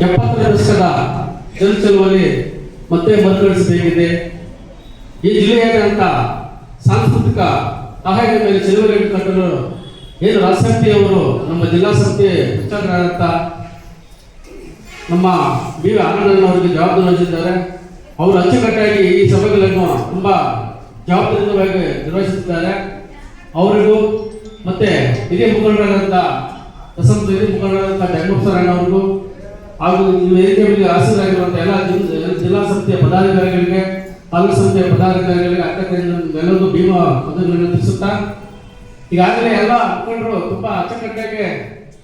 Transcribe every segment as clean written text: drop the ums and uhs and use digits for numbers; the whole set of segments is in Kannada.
70ನೇ ದಶಕದ ಜನಚಳವಳಿ ಮತ್ತೆ ಮರುಕಳಿಸಬೇಕಿದೆ. ಈ ಜಿಲ್ಲೆಯಾದ್ಯಂತ ಸಾಂಸ್ಕೃತಿಕ ಸಹಾಯದ ಮೇಲೆ ಚಳವಳಿಯನ್ನು ಕಟ್ಟಲು ಏನು ರಾಜಶಕ್ತಿಯವರು ನಮ್ಮ ಜಿಲ್ಲಾ ಸಂಸ್ಥೆ ಮುಖ್ಯಸ್ಥರಾದಂಥ ನಮ್ಮ ಬಿ ಆನಂದಣ್ಣವರಿಗೆ ಜವಾಬ್ದಾರಿ ವಹಿಸಿದ್ದಾರೆ. ಅವರು ಅಚ್ಚುಕಟ್ಟಾಗಿ ಈ ಸಭೆಗಳನ್ನು ತುಂಬ ಜವಾಬ್ದಾರಿಯುತವಾಗಿ ನಿರ್ವಹಿಸುತ್ತಿದ್ದಾರೆ. ಅವರಿಗೂ ಮತ್ತೆ ಹಿರಿಯ ಮುಖಂಡರಾದಂಥ ಹಿರಿಯ ಮುಖಂಡರಾದಂಥ ಜಗಮೋಹನ್ ಹಾಗೂ ವೇದಿಕೆ ಮೇಲೆ ಆಸೀನರಾಗಿರುವಂಥ ಎಲ್ಲ ಜಿಲ್ಲಾ ಸಂಸ್ಥೆಯ ಪದಾಧಿಕಾರಿಗಳಿಗೆ, ತಾಲೂಕು ಸಂಸ್ಥೆಯ ಪದಾಧಿಕಾರಿಗಳಿಗೆ ಎಲ್ಲರಿಗೂ ಭೀಮ ಪದವಿಗಳನ್ನು ತಿಳಿಸುತ್ತಾ ಈಗಾಗಲೇ ಎಲ್ಲ ಮುಖಂಡರು ತುಂಬ ಅಚ್ಚುಕಟ್ಟಾಗಿ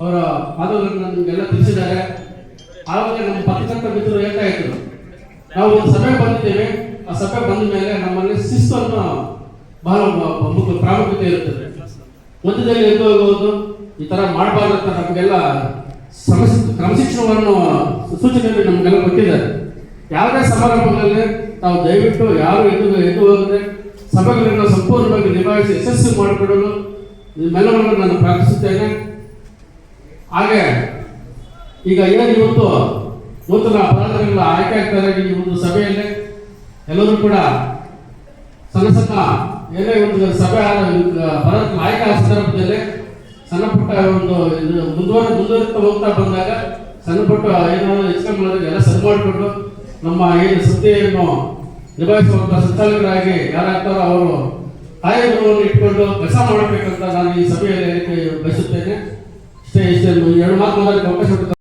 ಅವರ ಮಾತುಗಳನ್ನು ನಮಗೆಲ್ಲ ತಿಳಿಸಿದ್ದಾರೆ. ಆವಾಗ ನಮ್ಮ ಪತ್ರಕರ್ತ ಮಿತ್ರರು ಹೇಳ್ತಾ ಇದ್ರು, ನಾವು ಒಂದು ಸಭೆ ಬಂದಿದ್ದೇವೆ, ಆ ಸಭೆ ಬಂದ ಮೇಲೆ ನಮ್ಮಲ್ಲಿ ಶಿಸ್ತನ್ನು ಬಹಳ ಪ್ರಾಮುಖ್ಯತೆ ಇರುತ್ತದೆ. ಮಧ್ಯದಲ್ಲಿ ಎದ್ದು ಹೋಗುವುದು ಈ ಥರ ಮಾಡಬಾರ್ದಂತ ನಮಗೆಲ್ಲ ಕ್ರಮಶಿಕ್ಷಣವನ್ನು ಸೂಚನೆಯಲ್ಲಿ ನಮಗೆಲ್ಲ ಕೊಟ್ಟಿದ್ದಾರೆ. ಯಾವುದೇ ಸಮಾರಂಭಗಳಲ್ಲಿ ನಾವು ದಯವಿಟ್ಟು ಯಾರು ಎದ್ದು ಹೋಗದೆ ಸಭೆಗಳನ್ನು ಸಂಪೂರ್ಣವಾಗಿ ನಿಭಾಯಿಸಿ ಯಶಸ್ವಿ ಮಾಡಿಕೊಡಲು ನಿಮ್ಮೆಲ್ಲರನ್ನು ನಾನು ಪ್ರಾರ್ಥಿಸುತ್ತೇನೆ. ಹಾಗೆ ಈಗ ಏನು ಇವತ್ತು ನೂತನ ಪದಾಧಿಕಾರಿಗಳ ಆಯ್ಕೆ ಆಗ್ತಾರೆ ಈ ಒಂದು ಸಭೆಯಲ್ಲಿ ಎಲ್ಲರೂ ಕೂಡ ಸಣ್ಣ ಸಣ್ಣ ಏನೇ ಒಂದು ಸಭೆ ಪದಾಧಿಕಾರಿಗಳ ಆಯ್ಕೆ ಆದ ಸಂದರ್ಭದಲ್ಲಿ ಸಣ್ಣ ಪುಟ್ಟ ಒಂದು ಮುಂದುವರಿತಾ ಹೋಗ್ತಾ ಬಂದಾಗ ಸಣ್ಣ ಪುಟ್ಟ ಏನಾದರೂ ಹೆಚ್ಚು ಮಾಡೋದಕ್ಕೆ ಎಲ್ಲ ಸರಿ ಮಾಡಿಕೊಂಡು ನಮ್ಮ ಏನು ಸಂಸ್ಥೆಯನ್ನು ನಿಭಾಯಿಸುವಂಥ ಸಂಚಾಲಕರಾಗಿ ಯಾರಾಗ್ತಾರೋ ಅವರು ಕಾರ್ಯಕ್ರಮವನ್ನು ಇಟ್ಕೊಂಡು ಕೆಲಸ ಮಾಡಬೇಕಂತ ನಾನು ಈ ಸಭೆಯಲ್ಲಿ ಬಯಸುತ್ತೇನೆ. ಇಷ್ಟೇ 2 ಮಾತು ಮಾತಾಡಲಿಕ್ಕೆ ಅವಕಾಶ